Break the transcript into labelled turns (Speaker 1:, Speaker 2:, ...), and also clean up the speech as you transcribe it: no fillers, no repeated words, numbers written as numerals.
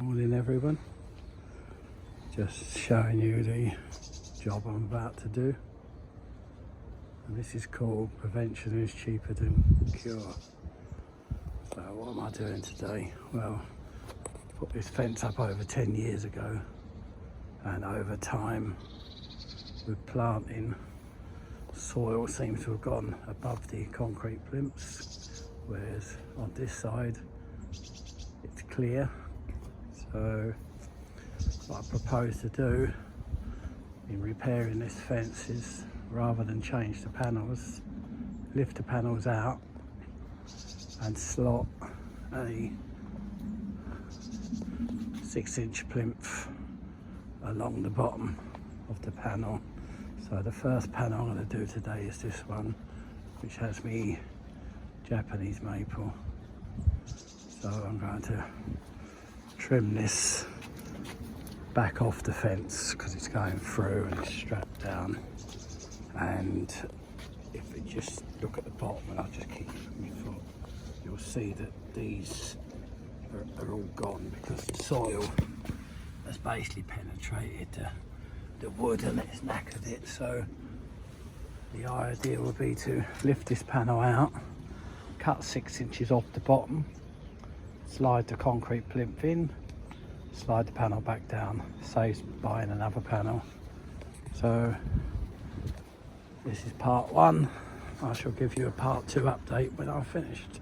Speaker 1: Morning everyone, just showing you the job I'm about to do, and this is called prevention is cheaper than cure. So what am I doing today? Well, I put this fence up over 10 years ago, and over time with planting, soil seems to have gone above the concrete plinths, whereas on this side it's clear. So what I propose to do in repairing this fence is, rather than change the panels, lift the panels out and slot a 6-inch plinth along the bottom of the panel. So the first panel I'm going to do today is this one, which has me Japanese maple. So I'm going to trim this back off the fence because it's going through and it's strapped down. And if you just look at the bottom, and I'll just keep my foot, you'll see that these are all gone because the soil has basically penetrated the wood and it's knackered it. So the idea would be to lift this panel out, cut 6 inches off the bottom, slide the concrete plinth in, slide the panel back down, saves buying another panel. So this is part one. I shall give you a part two update when I've finished.